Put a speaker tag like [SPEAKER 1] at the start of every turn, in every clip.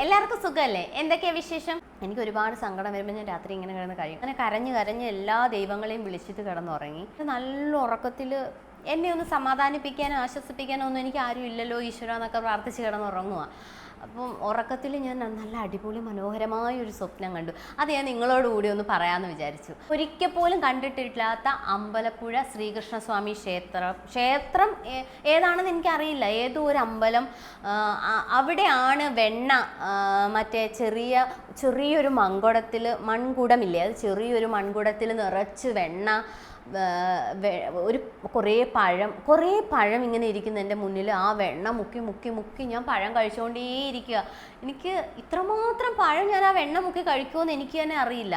[SPEAKER 1] എല്ലാവർക്കും സുഖമല്ലേ? എന്തൊക്കെയാ വിശേഷം? എനിക്ക് ഒരുപാട് സങ്കടം വരുമ്പോൾ ഞാൻ രാത്രി ഇങ്ങനെ കിടന്ന് കഴിയും. അങ്ങനെ കരഞ്ഞ് കരഞ്ഞ് എല്ലാ ദൈവങ്ങളെയും വിളിച്ചിട്ട് കിടന്നുറങ്ങി. നല്ല ഉറക്കത്തിൽ എന്നെ ഒന്ന് സമാധാനിപ്പിക്കാനോ ആശ്വസിപ്പിക്കാനോ ഒന്നും എനിക്ക് ആരും ഇല്ലല്ലോ ഈശ്വര എന്നൊക്കെ പ്രാർത്ഥിച്ച് കിടന്നുറങ്ങുക. അപ്പം ഉറക്കത്തിൽ ഞാൻ നല്ല അടിപൊളി മനോഹരമായ ഒരു സ്വപ്നം കണ്ടു. അത് ഞാൻ നിങ്ങളോട് കൂടി ഒന്ന് പറയാമെന്ന് വിചാരിച്ചു. ഒരിക്കൽ പോലും കണ്ടിട്ടില്ലാത്ത അമ്പലപ്പുഴ ശ്രീകൃഷ്ണസ്വാമി ക്ഷേത്രം ഏതാണെന്ന് എനിക്കറിയില്ല. ഏതോ ഒരു അമ്പലം. അവിടെയാണ് വെണ്ണ മറ്റേ ചെറിയൊരു മൺകുടമില്ലേ, അത് ചെറിയൊരു മൺകുടത്തിൽ നിറച്ച് വെണ്ണ, ഒരു കുറേ പഴം ഇങ്ങനെ ഇരിക്കുന്ന എൻ്റെ മുന്നിൽ. ആ വെണ്ണ മുക്കി മുക്കി മുക്കി ഞാൻ പഴം കഴിച്ചുകൊണ്ടേയിരിക്കുക. എനിക്ക് ഇത്രമാത്രം പഴം ഞാൻ ആ വെണ്ണ മുക്കി കഴിക്കുമെന്ന് എനിക്ക് തന്നെ അറിയില്ല.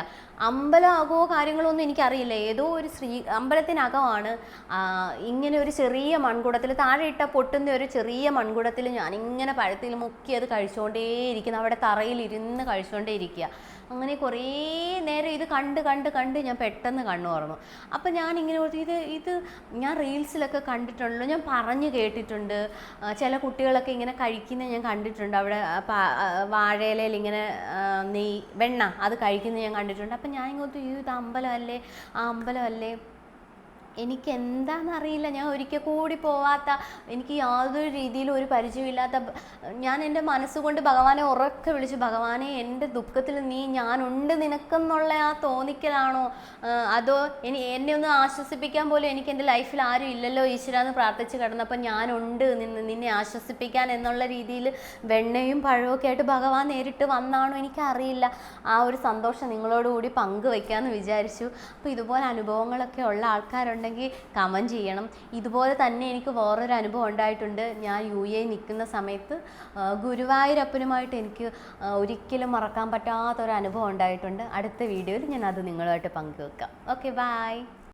[SPEAKER 1] അമ്പലമാകോ കാര്യങ്ങളോ ഒന്നും എനിക്കറിയില്ല. ഏതോ ഒരു അമ്പലത്തിനകമാണ് ഇങ്ങനെ ഒരു ചെറിയ മൺകുടത്തിൽ, താഴെ ഇട്ട പൊട്ടുന്ന ഒരു ചെറിയ മൺകുടത്തിൽ ഞാനിങ്ങനെ പഴത്തിൽ മുക്കി അത് കഴിച്ചുകൊണ്ടേയിരിക്കുന്നു. അവിടെ തറയിൽ ഇരുന്ന് കഴിച്ചുകൊണ്ടേയിരിക്കുക. അങ്ങനെ കുറേ നേരം ഇത് കണ്ട് ഞാൻ പെട്ടെന്ന് കണ്ണു തുറന്നു. അപ്പം ഞാനിങ്ങനെ ഇത് ഞാൻ റീൽസിലൊക്കെ കണ്ടിട്ടുണ്ടല്ലോ, ഞാൻ പറഞ്ഞു കേട്ടിട്ടുണ്ട്. ചില കുട്ടികളൊക്കെ ഇങ്ങനെ കഴിക്കുന്നത് ഞാൻ കണ്ടിട്ടുണ്ട്. അവിടെ വാഴയിലയിൽ ഇങ്ങനെ വെണ്ണ അത് കഴിക്കുന്നത് ഞാൻ കണ്ടിട്ടുണ്ട്. അപ്പം ഞാൻ ഇങ്ങോട്ട് ഇത് അമ്പലമല്ലേ, ആ അമ്പലമല്ലേ, എനിക്ക് എന്താണെന്നറിയില്ല. ഞാൻ ഒരിക്കൽ കൂടി പോവാത്ത, എനിക്ക് യാതൊരു രീതിയിലും ഒരു പരിചയമില്ലാത്ത, ഞാൻ എൻ്റെ മനസ്സുകൊണ്ട് ഭഗവാനെ ഉറക്കെ വിളിച്ചു, ഭഗവാനെ എൻ്റെ ദുഃഖത്തിൽ ഞാനുണ്ട് നിനക്കെന്നുള്ള ആ തോന്നിക്കലാണോ, അതോ എന്നെ ഒന്ന് ആശ്വസിപ്പിക്കാൻ പോലും എനിക്ക് എൻ്റെ ലൈഫിൽ ആരും ഇല്ലല്ലോ ഈശ്വര എന്ന് പ്രാർത്ഥിച്ച് കിടന്നപ്പോൾ ഞാനുണ്ട് നിന്നെ ആശ്വസിപ്പിക്കാൻ എന്നുള്ള രീതിയിൽ വെണ്ണയും പഴമൊക്കെ ആയിട്ട് ഭഗവാൻ നേരിട്ട് വന്നാണോ എനിക്കറിയില്ല. ആ ഒരു സന്തോഷം നിങ്ങളോടുകൂടി പങ്കുവയ്ക്കാമെന്ന് വിചാരിച്ചു. അപ്പോൾ ഇതുപോലെ അനുഭവങ്ങളൊക്കെ ഉള്ള ആൾക്കാരുണ്ടെങ്കിൽ കമൻറ്റ് ചെയ്യണം. ഇതുപോലെ തന്നെ എനിക്ക് വേറൊരു അനുഭവം ഉണ്ടായിട്ടുണ്ട്. ഞാൻ UAE നിൽക്കുന്ന സമയത്ത് ഗുരുവായൂരപ്പനുമായിട്ട് എനിക്ക് ഒരിക്കലും മറക്കാൻ പറ്റാത്തൊരു അനുഭവം ഉണ്ടായിട്ടുണ്ട്. അടുത്ത വീഡിയോയിൽ ഞാൻ അത് നിങ്ങളുമായിട്ട് പങ്കുവെക്കാം. Okay, by.